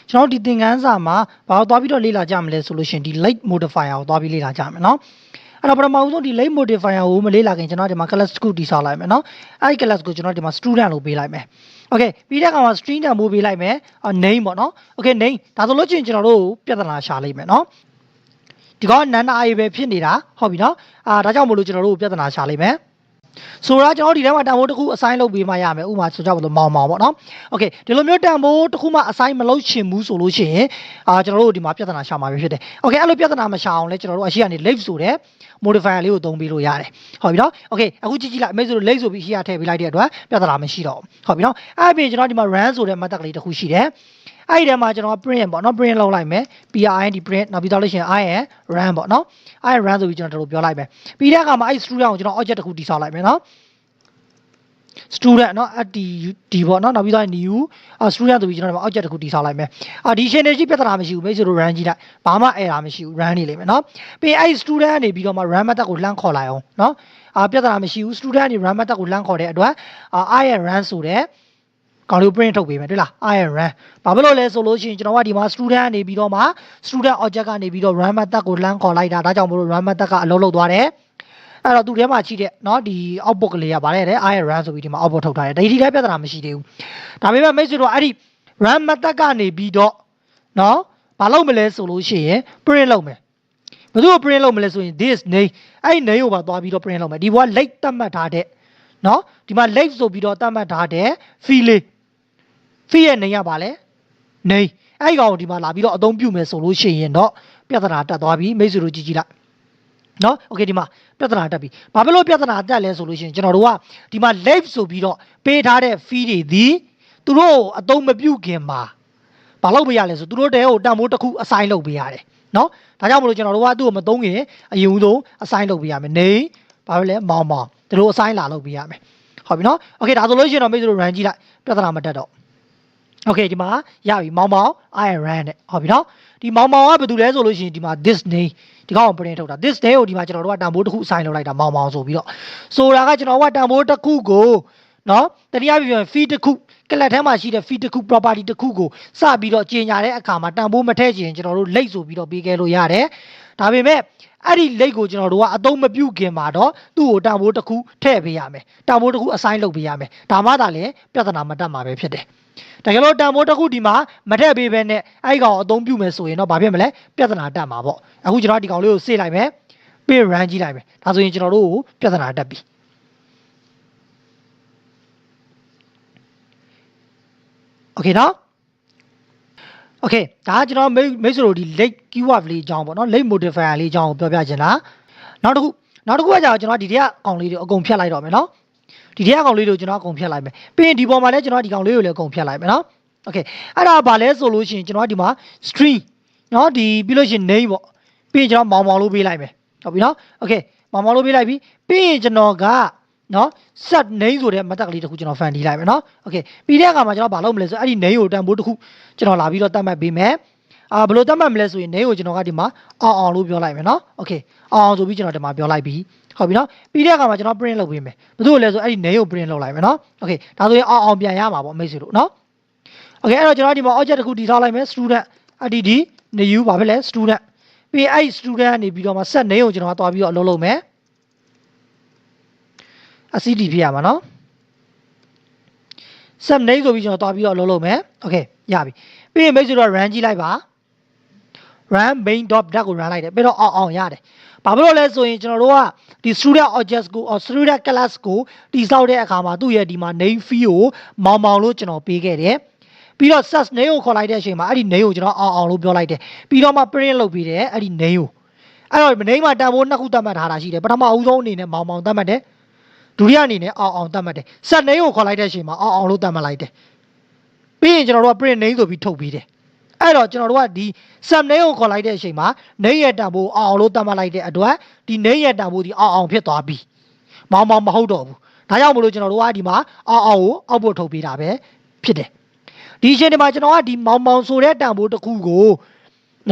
ကျွန်တော်ဒီသင်ခန်းစာမှာဘာလို့သွားပြီးတော့လေ့လာကြမလဲဆိုလို့ရှိရင်ဒီ late modifier ကိုသွားပြီးလေ့လာကြမယ်နော်အဲ့တော့ပထမဆုံးဒီ late modifier ကိုမလေ့လာခင်ကျွန်တော်ဒီမှာ class တစ်ခုတည်ဆောက်လိုက်မယ်နော်အဲ့ဒီ class ကိုကျွန်တော်ဒီမှာ student လို့ပေးလိုက်မယ် okay ပြီးတဲ့အခါမှာ string တန်ဖိုးပေးလိုက်မယ် name ပေါ့နော် okay name ဒါဆိုလို့ချင်းကျွန်တော်တို့ပြဿနာရှာလိုက်မယ်နော်ဒီကောင်နန္ဒာအေပဲဖြစ်နေတာဟုတ်ပြီနော်ဒါကြောင့်မလို့ကျွန်တော်တို့ပြဿနာရှာလိုက်မယ်ဆိုတော့ကျွန်တော်ဒီထဲမှာတန်ဖိုးတစ်ခု assign လုပ်ပေးမှရမယ်ဥပမာဆိုကြပါလို့မောင်ပေါ့နော် okay ဒီလိုမျိုးတန်ဖိုးတစ်ခုမှ assign မလုပ်ချင်ဘူးဆိုလို့ရှိရင်ကျွန်တော်တို့ဒီမှာပြဿနာရှာမှာပဲဖြစ်တယ် okay အဲ့လိုပြဿနာမရှာအောင်လဲကျွန်တော်တို့အရှိကနေ late ဆိုတဲ့ modifier လေးကိုသုံးပေးလို့ရတယ်ဟုတ်ပြီနော် okay အခုကြည့်လိုက်အမေဆိုလို့ late ဆိုပြီးအရှိကထည့်ပေးလိုက်တဲ့အတွက်ပြဿနာမရှိတော့ဘူးဟုတ်ပြီနော်အဲ့အပြင်ကျွန်တော်ဒီမှာ run ဆိုတဲ့ method ကလေးတစ်ခုရှိတယ်အဲ့ဒီထဲမှာကျွန်တော် print ပေါ့နော် print လုပ်လိုက်မယ် print print နောက်ပြီးတော့လို့ရှိရင် I and run ပေါ့နော် I run ဆိုပြီးကျွန်တော်တို့ပြောလိုက်မယ်ပြီးတဲ့အခါမှာအဲ့ student ကိုကျွန်တော် object တစ်ခုတည်ဆောက်လိုက်မယ်နော် student เนาะဒီပေါ့เนาะနောက်ပြီးတော့ new student ဆိုပြီးကျွန်တော်တို့ object တစ်ခုတည်ဆောက်လိုက်မယ်ဒီ chain တွေရှိပြဿနာမရှိဘူးမိတ်ဆွေတို့ run ကြည့်လိုက်ဘာမှ error မရှိဘူး run နေလိမ့်မယ်เนาะပြီးအဲ့ student ကနေပြီးတော့မှ run method ကိုလှမ်းခေါ်လိုက်အောင်เนาะပြဿနာမရှိဘူး student ကနေ run method ကိုလှမ်းခေါ်တဲ့အတွက် I and run ဆိုတဲ့ကောင်လေး print ထုတ်ပေးမယ်တွေ့လား I and run ဘာဖြစ်လို့လဲဆိုလို့ရှိရင်ကျွန်တော်ကဒီမှာ student ကနေပြီးတော့မှ student object ကနေပြီးတော့ run method ကိုလှမ်းခေါ်လိုက်တာဒါကြောင့်မို့လို့ run method ကအလုပ်လုပ်သွားတယ်အဲ့တော့သူထဲမှာရှိတဲ့เนาะဒီ output ကလေးကဗါလဲတဲ့ I run ဆိုပြီးဒီမှာ output ထုတ်ထားတယ်ဒီလည်းပြဿနာမရှိသေးဘူးဒါပေမဲ့မိတ်ဆွေတို့အဲ့ဒီ run method ကနေပြီးတော့เนาะဘာလုပ်မလဲဆိုလို့ရှိရင် print လုပ်မယ်ဘယ်သူ့ကို print လုပ်မလဲဆိုရင် this name အဲ့ဒီ name ကိုပါသွားပြီးတော့ print လုပ်မယ်ဒီဘောက late သတ်မှတ်ထားတဲ့เนาะဒီမှာ late ဆိုပြီးတော့သတ်မှတ်ထားတဲ့ fee လေး fee ရဲ့ name ကဗါလဲ name အဲ့ဒီကောင်ကိုဒီမှာလာပြီးတော့အသုံးပြုမယ်ဆိုလို့ရှိရင်တော့ပြဿနာတက်သွားပြီမိတ်ဆွေတို့ကြည့်လိုက်နော် okay ဒီမှာပြဿနာတက်ပြီဘာဖြစ်လို့ပြဿနာတက်လဲဆိုလို့ရှိရင်ကျွန်တော်တို့ကဒီမှာ late ဆိုပြီးတော့ပေးထားတဲ့ fee တွေဒီသူတို့အသုံးမပြုခင်မှာဘာလုပ်ပေးရလဲဆိုသူတို့တဲကိုတန်ဖိုးတစ်ခု assign လုပ်ပေးရတယ်နော်ဒါကြောင့်မလို့ကျွန်တော်တို့ကသူ့ကိုမသုံးခင်အရင်ဦးဆုံး assign လုပ်ပေးရမယ်နေဘာဖြစ်လဲမောင်ဒီလို assign လာလုပ်ပေးရမယ်ဟုတ်ပြီနော် okay ဒါဆိုလို့ရှိရင်တော့မိတ်ဆွေတို့ run ကြည့်လိုက်ပြဿနာမတက်တော့okay ဒီမှာရပြီမောင်I run နဲ့ဟုတ်ပြီနော်ဒီမောင်ကဘာတူလဲဆိုလို့ရှိရင်ဒီမှာ this name ဒီကောင်ကို print ထုတ်တာ this day ကိုဒီမှာကျွန်တော်တို့ကတန်ဖိုးတစ်ခု assign လုပ်လိုက်တာမောင်ဆိုပြီးတော့ဆိုတာကကျွန်တော်ကတန်ဖိုးတစ်ခုကိုနော်တနည်းအားဖြင့် fee တစ်ခုကလပ်ထဲမှာရှိတဲ့ fee တစ်ခု property တစ်ခုကိုစပြီးတော့ကြီးညာတဲ့အခါမှာတန်ဖိုးမထည့်ချင်ကျွန်တော်တို့ late ဆိုပြီးတော့ပေးခဲ့လို့ရတယ်ဒါပေမဲ့အဲ့ဒီ late ကိုကျွန်တော်တို့ကအသုံးမပြုခင်မှာတော့သူ့ကိုတန်ဖိုးတစ်ခုထည့်ပေးရမယ်တန်ဖိုးတစ်ခု assign လုပ်ပေးရမယ်ဒါမှသာလေပြဿနာမတက်မှာပဲဖြစ်တယ်တကယ်လို့တန်ဖိုးတစ်ခုဒီမှာမထည့်ပေးဘဲနဲ့အဲ့ဒီကောင်အသုံးပြုမယ်ဆိုရင်တော့ဘာဖြစ်မလဲပြဿနာတက်မှာပေါ့အခုကျွန်တော်ဒီကောင်လေးကိုစေ့လိုက်မယ်ပြီး run ကြည့်လိုက်မယ်ဒါဆိုရင်ကျွန်တော်တို့ပြဿနာတက်ပြီ okay နော် okay ဒါကကျွန်တော်မိတ်ဆွေတို့ဒီ late keyword လေးအကြောင်းပေါ့နော် late modifier လေးအကြောင်းကိုပြောပြချင်တာနောက်တစ်ခုကကြာကျွန်တော်ဒီထဲကအကောင်လေးတွေအကုန်ဖြတ်လိုက်တော့မယ်နော်ဒီထဲအကောင်လေးတွေကိုကျွန်တော်အကုန်ဖြတ်လိုက်မယ်ပြီးရင်ဒီပေါ်မှာလည်းကျွန်တော်ဒီကောင်လေးကိုလည်းအကုန်ဖြတ်လိုက်မယ်နော် okay အဲ့ဒါဘာလဲဆိုလို့ရှိရင်ကျွန်တော်ဒီမှာ string နော်ဒီပြီးလို့ရှိရင် name ပေါ့ပြီးရင်ကျွန်တော်မောင်လို့ပေးလိုက်မယ်ဟုတ်ပြီနော် okay မောင်လို့ပေးလိုက်ပြီပြီးရင်ကျွန်တော်ကနော် set name ဆိုတဲ့ method ကလေးတစ်ခုကျွန်တော်ဖန်တီးလိုက်မယ်နော် okay ပြီးတဲ့အခါမှာကျွန်တော်ဘာလုပ်မလဲဆိုအဲ့ဒီ name ကိုတန်ဖိုးတစ်ခုကျွန်တော်လာပြီးတော့တတ်မှတ်ပေးမယ်ဘယ်လိုတတ်မှတ်မလဲဆိုရင် name ကိုကျွန်တော်ကဒီမှာအောင်လို့ပြောလိုက်မယ်နော် okay အောင်ဆိုပြီးကျွန်တော်ဒီမှာပြောလိုက်ပြီဟုတ်ပြီနော်ပြီးတဲ့အခါမှာကျွန်တော် print လုပ်ပေးမယ်ဘယ်သူ့ကိုလဲဆိုအဲ့ဒီ name ကို print လုပ်လိုက်မယ်နော် okay ဒါဆိုရင်အောင်ပြန်ရမှာပေါ့မိတ်ဆွေတို့နော် okay အဲ့တော့ကျွန်တော်ဒီမှာ object တစ်ခုတည်ထားလိုက်မယ် student add new ဘာဖြစ်လဲ student ပြီးအဲ့ student ကနေပြီးတော့မှ set name ကိုကျွန်တော်ကသွားပြီးတော့အလုပ်လုပ်မယ်ACD ဖြစ်ရမှာနော် set name ဆိုပြီးကျွန်တော်သွားပြီးတော့အလုပ်လုပ်မယ် okay ရပြီပြီးရင်မိတ်ဆွေတို့ run ကြည့်လိုက်ပါ run main.dat ကို run လိုက်တယ်ပြီးတော့အောင်ရတယ်ဘာဖြစ်လို့လဲဆိုရင်ကျွန်တော်တို့ကဒီ student object ကို student class ကိုတည်ဆောက်တဲ့အခါမှာသူ့ရဲ့ဒီမှာ name fee ကိုမောင်လို့ကျွန်တော်ပေးခဲ့တယ်ပြီးတော့ set name ကိုခေါ်လိုက်တဲ့အချိန်မှာအဲ့ဒီ name ကိုကျွန်တော်အောင်လို့ပြောလိုက်တယ်ပြီးတော့မှ print လုပ်ပြီးတယ်အဲ့ဒီ name ကိုအဲ့တော့ name မှာတန်ဖိုးနှစ်ခုသတ်မှတ်ထားတာရှိတယ်ပထမအဦးဆုံးအနေနဲ့မောင်သတ်မှတ်တယ်ဒုတိယအနေနဲ့အောင်သတ်မှတ်တယ် set name ကိုခေါ်လိုက်တဲ့အချိန်မှာအောင်လို့သတ်မှတ်လိုက်တယ်ပြီးရင်ကျွန်တော်တို့က print name ဆိုပြီးထုတ်ပြီးတယ်အဲ့တော့ကျွန်တော်တို့ကဒီ set name ကိုခေါ်လိုက်တဲ့အချိန်မှာ name ရဲ့တန်ဖိုးအောင်လို့သတ်မှတ်လိုက်တဲ့အတွက်ဒီ name ရဲ့တန်ဖိုးဒီအောင်ဖြစ်သွားပြီမောင်မဟုတ်တော့ဘူးဒါကြောင့်မလို့ကျွန်တော်တို့ကဒီမှာအောင်ကိုအောက်ဖို့ထုတ်ပေးတာပဲဖြစ်တယ်ဒီအချိန်ဒီမှာကျွန်တော်ကဒီမောင်ဆိုတဲ့တန်ဖိုးတစ်ခုကို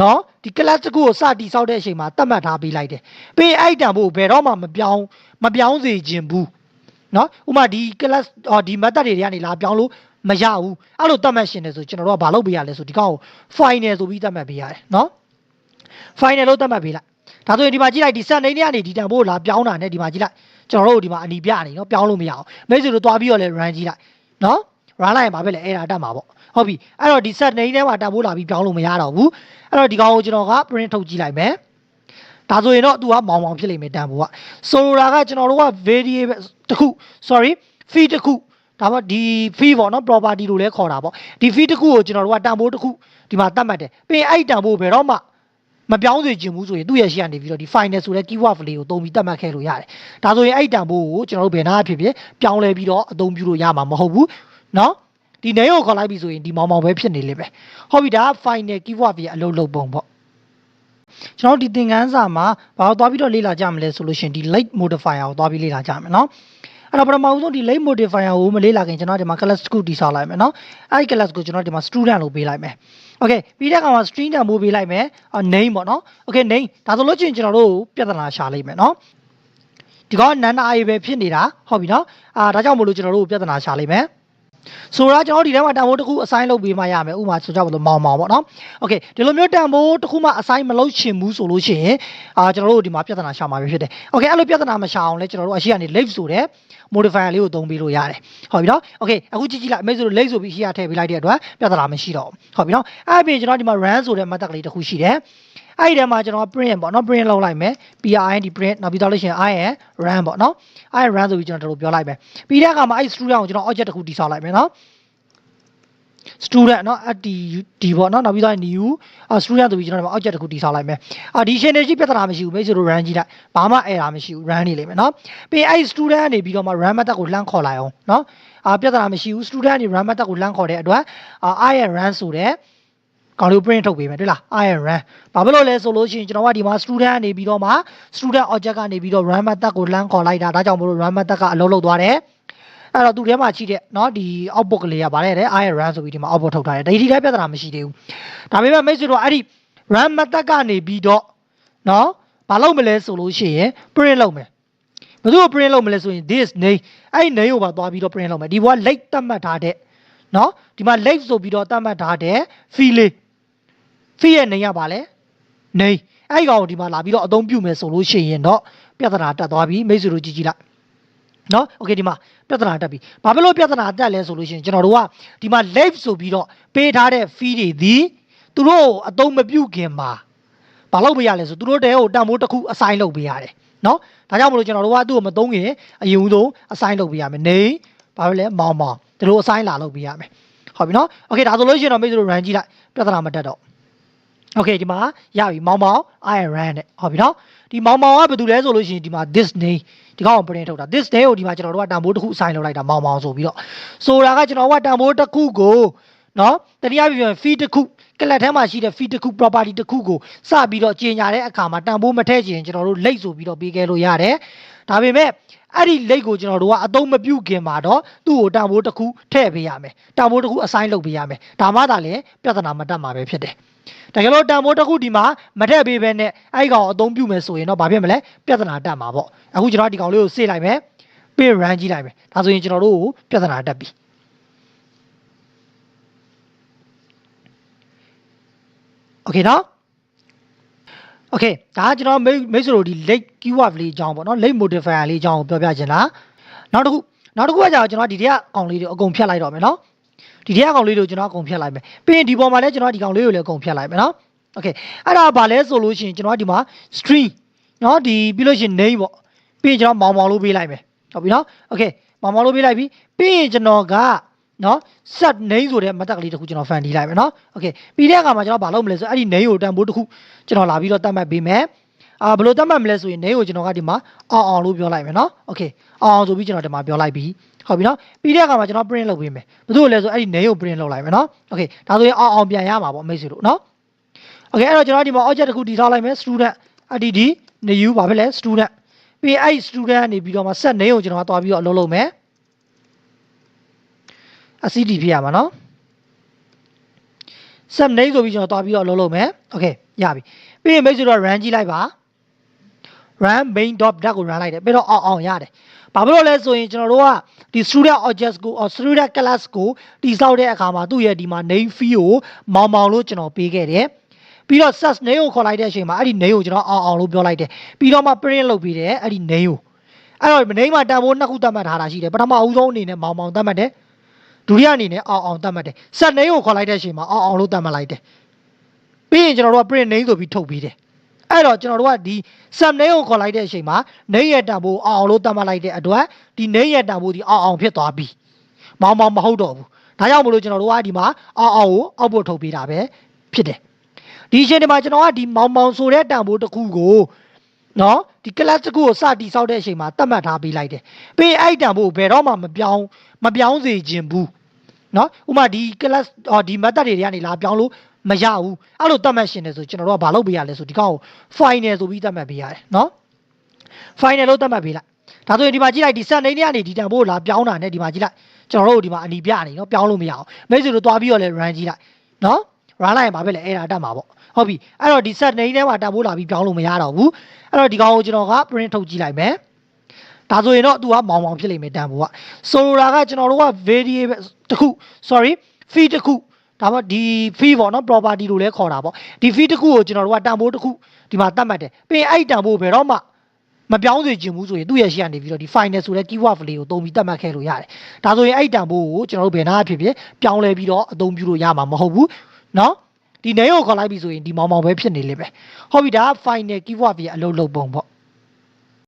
နော်ဒီ class တစ်ခုကိုစတည်ဆောက်တဲ့အချိန်မှာသတ်မှတ်ထားပေးလိုက်တယ်ပြီးအဲ့တန်ဖိုးဘယ်တော့မှမပြောင်းစေခြင်းဘူးနော်ဥပမာဒီ class ဒီ method တွေကနေလာပြောင်းလို့ မရဘူးအဲ့လိုတတ်မှတ်ရှင်တယ်ဆိုကျွန်တော်တို့ကဘာလုပ်ပေးရလဲဆိုဒီကောင်ကို final ဆိုပြီးတတ်မှတ်ပေးရတယ်နော် final လို့တတ်မှတ်ပေးလိုက်ဒါဆိုရင်ဒီမှာကြည့်လိုက်ဒီ set name တွေကနေဒီတန်ဖိုးလာပြောင်းတာနဲ့ဒီမှာကြည့်လိုက်ကျွန်တော်တို့ဒီမှာအနီပြနေနော်ပြောင်းလို့မရအောင်မိတ်ဆွေတို့တွားပြီးတော့လဲ run ကြည့်လိုက်နော် run လိုက်ရင်ဘာဖြစ်လဲအဲ့ဒါတတ်မှာပေါ့ဟုတ်ပြီအဲ့တော့ဒီ set name ထဲမှာတန်ဖိုးလာပြီးပြောင်းလို့မရတော့ဘူးအဲ့တော့ဒီကောင်ကိုကျွန်တော်က print ထုတ်ကြည့်လိုက်မယ်ဒါဆိုရင်တော့သူကမောင်ဖြစ်လိမ့်မယ်တန်ဖိုးကဆိုလိုတာကကျွန်တော်တို့က variable တခု sorry fee တခုဒါမှဒီ fee ပေါ့နော် property လို့လဲခေါ်တာပေါ့ဒီ fee တခုကိုကျွန်တော်တို့ကတန်ဖိုးတခုဒီမှာတတ်မှတ်တယ်ပြီးရင်အဲ့တန်ဖိုးဘယ်တော့မှမပြောင်းစေချင်ဘူးဆိုရင်သူ့ရဲ့ရှေ့ကနေပြီးတော့ဒီ final ဆိုတဲ့ keyword လေးကိုသုံးပြီးတတ်မှတ်ခဲ့လို့ရတယ်ဒါဆိုရင်အဲ့တန်ဖိုးကိုကျွန်တော်တို့ဘယ်နာဖြစ်ဖြစ်ပြောင်းလဲပြီးတော့အသုံးပြုလို့ရမှာမဟုတ်ဘူးနော်ဒီ name ကိုခေါ်လိုက်ပြီဆိုရင်ဒီမောင်ပဲဖြစ်နေလိမ့်မယ်ဟုတ်ပြီဒါက final keyword ရဲ့အလုပ်လုပ်ပုံပေါ့ကျွန်တော်ဒီသင်ခန်းစာမှာဘာလို့သွားပြီးတော့လေ့လာကြမလဲဆိုလို့ရှိရင်ဒီ late modifier ကိုသွားပြီးလေ့လာကြမယ်နော်အဲ့တော့ပထမဆုံးဒီ late modifier ကိုမလေ့လာခင်ကျွန်တော်ဒီမှာ class တစ်ခုတည်ဆောက်လိုက်မယ်နော်အဲ့ဒီ class ကိုကျွန်တော်ဒီမှာ student လို့ပေးလိုက်မယ် okay ပြီးတဲ့အခါမှာ string တန်ဖိုးပေးလိုက်မယ် name ပေါ့နော် okay name ဒါဆိုလို့ချင်းကျွန်တော်တို့ပြဿနာရှာလိုက်မယ်နော်ဒီကောင်နန္ဒာအေပဲဖြစ်နေတာဟုတ်ပြီနော်ဒါကြောင့်မို့လို့ကျွန်တော်တို့ပြဿနာရှာလိုက်မယ်ဆိုတော့ကျွန်တော်ဒီထဲမှာတန်ဖိုးတစ်ခု assign လုပ်ပေးမှရမယ်ဥပမာဆိုကြပါလို့မောင်ပေါ့နော် okay ဒီလိုမျိုးတန်ဖိုးတစ်ခုမှ assign မလုပ်ချင်ဘူးဆိုလို့ရှိရင်ကျွန်တော်တို့ဒီမှာပြဿနာရှာမှာပဲဖြစ်တယ် okay အဲ့လိုပြဿနာမရှာအောင်လဲကျွန်တော်တို့အရှိကနေ late ဆိုတဲ့ modifier လေးကိုသုံးပေးလို့ရတယ်ဟုတ်ပြီနော် okay အခုကြည့်လိုက်အမေဆိုလို့ late ဆိုပြီးအရှိကထည့်ပေးလိုက်တဲ့အတွက်ပြဿနာမရှိတော့ဘူးဟုတ်ပြီနော်အဲ့အပြင်ကျွန်တော်ဒီမှာ run ဆိုတဲ့ method ကလေးတစ်ခုရှိတယ်အဲ့ဒီထဲမှာကျွန်တော် print ပေါ့နော် print လုပ်လိုက်မယ် print print နောက်ပြီးတော့လို့ရှိရင် run ပေါ့နော်run ဆိုပြီးကျွန်တော်တို့ပြောလိုက်မယ်ပြီးတဲ့အခါမှာအဲ့ student ကိုကျွန်တော် object တစ်ခုတည်ဆောက်လိုက်မယ်နော် student เนาะဒီပေါ့เนาะနောက်ပြီးတော့ new student ဆိုပြီးကျွန်တော်တို့ object တစ်ခုတည်ဆောက်လိုက်မယ်ဒီ chain တွေရှိပြဿနာမရှိဘူးမိတ်ဆွေတို့ run ကြည့်လိုက်ဘာမှ error မရှိဘူး run နေလိမ့်မယ်เนาะပြီးရင်အဲ့ student ကနေပြီးတော့မှ run method ကိုလှမ်းခေါ်လိုက်အောင်เนาะပြဿနာမရှိဘူး student ကနေ run method ကိုလှမ်းခေါ်တဲ့အတွက်run ဆိုတဲ့ကောင်လေး print ထုတ်ပေးမယ်တွေ့လား run ဘာဖြစ်လို့လဲဆိုလို့ရှိရင်ကျွန်တော်ကဒီမှာ student ကနေပြီးတော့မှ student object ကနေပြီးတော့ run method ကိုလှမ်းခေါ်လိုက်တာဒါကြောင့်မို့လို့ run method ကအလုပ်လုပ်သွားတယ်အဲ့တော့သူထဲမှာရှိတဲ့เนาะဒီ output ကလေးကဗါလဲတဲ့ run ဆိုပြီးဒီမှာ output ထုတ်ထားတယ်ဒီထဲပြဿနာမရှိသေးဘူးဒါပေမဲ့မိတ်ဆွေတို့အဲ့ဒီ run method ကနေပြီးတော့เนาะဘာလုပ်မလဲဆိုလို့ရှိရင် print လုပ်မယ်ဘယ်သူ့ကို print လုပ်မလဲဆိုရင် this name အဲ့ name ကိုပါသွားပြီးတော့ print လုပ်မယ်ဒီဘောက late သတ်မှတ်ထားတဲ့เนาะဒီမှာ late ဆိုပြီးတော့သတ်မှတ်ထားတဲ့ fee လေး fee ရဲ့ name ကဗါလဲ name အဲ့ကောင်ကိုဒီမှာလာပြီးတော့အသုံးပြုမယ်ဆိုလို့ရှိရင်တော့ပြဿနာတက်သွားပြီမိတ်ဆွေတို့ကြည့်လိုက်နော် okay ဒီမှာပြဿနာတက်ပြီဘာဖြစ်လို့ပြဿနာတက်လဲဆိုလို့ရှိရင်ကျွန်တော်တို့ကဒီမှာ live ဆိုပြီးတော့ပေးထားတဲ့ fee တွေဒီသူတို့အသုံးမပြုခင်မှာဘာလုပ်ပေးရလဲဆိုသူတို့တဲကိုတန်ဖိုးတစ်ခု assign လုပ်ပေးရတယ်နော်ဒါကြောင့်မလို့ကျွန်တော်တို့ကသူ့ကိုမသုံးခင်အရင်ဦးဆုံး assign လုပ်ပေးရမယ်နေဘာဖြစ်လဲမောင်ဒီလို assign လာလုပ်ပေးရမယ်ဟုတ်ပြီနော် okay ဒါဆိုလို့ရှိရင်တော့မိတ်ဆွေတို့ run ကြည့်လိုက်ပြဿနာမတက်တော့okay ဒီမှာရပြီမောင်run နဲ့ဟုတ်ပြီနော်ဒီမောင်ကဘာတူလဲဆိုလို့ရှိရင်ဒီမှာ this name ဒီကောင်ကို print ထုတ်တာ this day ကိုဒီမှာကျွန်တော်တို့ကတန်ဖိုးတစ်ခု assign လုပ်လိုက်တာမောင်ဆိုပြီးတော့ဆိုတာကကျွန်တော်ကတန်ဖိုးတစ်ခုကိုနော်တနည်းအားဖြင့် fee တစ်ခုကလပ်ထဲမှာရှိတဲ့ fee တစ်ခု property တစ်ခုကိုစပြီးတော့ကြီးညာတဲ့အခါမှာတန်ဖိုးမထည့်ချင်ကျွန်တော်တို့ late ဆိုပြီးတော့ပေးခဲ့လို့ရတယ်ဒါပေမဲ့အဲ့ဒီ late ကိုကျွန်တော်တို့ကအသုံးမပြုခင်မှာတော့သူ့ကိုတန်ဖိုးတစ်ခုထည့်ပေးရမယ်တန်ဖိုးတစ်ခု assign လုပ်ပေးရမယ်ဒါမှသာလေပြဿနာမတက်မှာပဲဖြစ်တယ်တကယ်လို့တန်ဖိုးတစ်ခုဒီမှာမထည့်ပေးဘဲနဲ့အဲ့ဒီကောင်အသုံးပြုမယ်ဆိုရင်တော့ဘာဖြစ်မလဲပြဿနာတက်မှာပေါ့အခုကျွန်တော်ဒီကောင်လေးကိုစေ့လိုက်မယ်ပြီး run ကြည့်လိုက်မယ်ဒါဆိုရင်ကျွန်တော်တို့ပြဿနာတက်ပြီ okay နော် okay ဒါကကျွန်တော်မိတ်ဆွေတို့ဒီ late keyword လေးအကြောင်းပေါ့နော် late modifier လေးအကြောင်းကိုပြောပြချင်တာနောက်တစ်ခုကကြာကျွန်တော်ဒီထဲကကောင်လေးတွေအကုန်ဖြတ်လိုက်တော့မယ်နော်ဒီထဲကကောင်လေးတွေကိုကျွန်တော်အကုန်ဖြတ်လိုက်မယ်ပြီးရင်ဒီပေါ်မှာလည်းကျွန်တော်ဒီကောင်လေးကိုလည်းအကုန်ဖြတ်လိုက်မယ်နော် okay အဲ့ဒါဘာလဲဆိုလို့ရှိရင်ကျွန်တော်ဒီမှာ string နော်ဒီပြီးလို့ရှိရင် name ပေါ့ပြီးရင်ကျွန်တော်မောင်လို့ပေးလိုက်မယ်ဟုတ်ပြီနော် okay မောင်လို့ပေးလိုက်ပြီပြီးရင်ကျွန်တော်ကနော် set name ဆိုတဲ့ method ကလေးတစ်ခုကျွန်တော်ဖန်တီးလိုက်မယ်နော် okay ပြီးတဲ့အခါမှာကျွန်တော်ဘာလုပ်မလဲဆိုအဲ့ဒီ name ကိုတန်ဖိုးတစ်ခုကျွန်တော်လာပြီးတော့တတ်မှတ်ပေးမယ်ဘယ်လိုတတ်မှတ်မလဲဆိုရင် name ကိုကျွန်တော်ကဒီမှာအောင်လို့ပြောလိုက်မယ်နော် okay အောင်ဆိုပြီးကျွန်တော်ဒီမှာပြောလိုက်ပြီဟုတ်ပြီနော်ပြီးတဲ့အခါမှာကျွန်တော် print လုပ်ပေးမယ်ဘယ်လိုလဲဆိုအဲ့ဒီ name ကို print လုပ်လိုက်မယ်နော် okay ဒါဆိုရင်အောင်ပြန်ရမှာပေါ့မိတ်ဆွေတို့နော် okay အဲ့တော့ကျွန်တော်ဒီမှာ object တစ်ခုတည်ထားလိုက်မယ် student add new ဘာဖြစ်လဲ student ပြီးရင်အဲ့ student ကနေပြီးတော့မှ set name ကိုကျွန်တော်ကသွားပြီးတော့အလုပ်လုပ်မယ်cd ဖြစ်ရမှာနော် set name ဆိုပြီးကျွန်တော်သွားပြီးတော့အလုပ်လုပ်မယ် okay ရပြီပြီးရင်မိတ်ဆွေတို့ run ကြည့်လိုက်ပါ run main.dat ကို run လိုက်တယ်ပြီးတော့အောင်ရတယ် ဘာဖြစ်လို့လဲဆိုရင်ကျွန်တော်တို့ကဒီ student object ကို student class ကိုတိစောက်တဲ့အခါမှာသူ့ရဲ့ဒီမှာ name fee ကိုမောင်မောင်လို့ကျွန်တော်ပေးခဲ့တယ်ပြီးတော့ sets name ကိုခေါ်လိုက်တဲ့အချိန်မှာအဲ့ဒီ name ကိုကျွန်တော်အောင်လို့ပြောလိုက်တယ်ပြီးတော့မှ print လုပ်ပြီးတယ်အဲ့ဒီ name ကိုအဲ့တော့ name မှာတန်ဖိုးနှစ်ခုသတ်မှတ်ထားတာရှိတယ်ပထမအဦးဆုံးအနေနဲ့မောင်မောင်သတ်မှတ်တယ်ဒုတိယအနေနဲ့အောင်သတ်မှတ်တယ် set name ကိုခေါ်လိုက်တဲ့အချိန်မှာအောင်လို့သတ်မှတ်လိုက်တယ်ပြီးရင်ကျွန်တော်တို့က print name ဆိုပြီးထုတ်ပြီးတယ်အဲ့တော့ကျွန်တော်တို့ကဒီ set name ကိုခေါ်လိုက်တဲ့အချိန်မှာ name ရဲ့တန်ဖိုးအောင်လို့သတ်မှတ်လိုက်တဲ့အတွက်ဒီ name ရဲ့တန်ဖိုးဒီအောင်ဖြစ်သွားပြီမောင်မောင်မဟုတ်တော့ဘူးဒါကြောင့်မလို့ကျွန်တော်တို့ကဒီမှာအောင်ကိုအောက်ဖို့ထုတ်ပေးတာပဲဖြစ်တယ်ဒီအချိန်ဒီမှာကျွန်တော်ကဒီမောင်မောင်ဆိုတဲ့တန်ဖိုးတစ်ခုကိုနော်ဒီ class တစ်ခုကိုစတည်ဆောက်တဲ့အချိန်မှာသတ်မှတ်ထားပေးလိုက်တယ်ပြီးရင်အဲ့တန်ဖိုးဘယ်တော့မှမပြောင်းစေခြင်းဘူးနော်ဥပမာဒီ class ဒီ method တွေကနေလာပြောင်းလို့မရဘူးအဲ့လိုသတ်မှတ်ရှင်တယ်ဆိုကျွန်တော်တို့ကဘာလုပ်ပေးရလဲဆိုဒီကောင်ကို final ဆိုပြီးသတ်မှတ်ပေးရတယ်နော် final လို့သတ်မှတ်ပေးလိုက်ဒါဆိုရင်ဒီမှာကြည့်လိုက်ဒီ set name တွေကနေဒီတန်ဖိုးလာပြောင်းတာနဲ့ဒီမှာကြည့်လိုက်ကျွန်တော်တို့ဒီမှာအနီပြနေနော်ပြောင်းလို့မရအောင်မိတ်ဆွေတို့တွားပြီးတော့လဲ run ကြည့်လိုက်နော် run လိုက်ရင်ဘာဖြစ်လဲအဲ့ဒါတက်မှာပေါ့ဟုတ်ပြီအဲ့တော့ဒီ set name ထဲမှာတန်ဖိုးလာပြီးပြောင်းလို့မရတော့ဘူးအဲ့တော့ဒီကောင်ကိုကျွန်တော်က print ထုတ်ကြည့်လိုက်မယ်ဒါဆိုရင်တော့သူကမောင်မောင်ဖြစ်လိမ့်မယ်တန်ဖိုးကဆိုလိုတာကကျွန်တော်တို့က variable တခု sorry fee တခုဒါမှဒီ fee ပေါ့နော် property လို့လဲခေါ်တာပေါ့ဒီ fee တခုကိုကျွန်တော်တို့ကတန်ဖိုးတခုဒီမှာသတ်မှတ်တယ်ပြီးရင်အဲ့တန်ဖိုးဘယ်တော့မှမပြောင်းစေချင်ဘူးဆိုရင်သူ့ရဲ့ရှေ့ကနေပြီးတော့ဒီ final ဆိုတဲ့ keyword လေးကိုသုံးပြီးသတ်မှတ်ခဲ့လို့ရတယ်ဒါဆိုရင်အဲ့တန်ဖိုးကိုကျွန်တော်တို့ဘယ်နာဖြစ်ဖြစ်ပြောင်းလဲပြီးတော့အသုံးပြုလို့ရမှာမဟုတ်ဘူးနော်ဒီ name ကိုခေါ်လိုက်ပြီဆိုရင်ဒီမောင်မောင်ပဲဖြစ်နေလိမ့်မယ်ဟုတ်ပြီဒါက final keyword ပြအလုပ်လုပ်ပုံပေါ့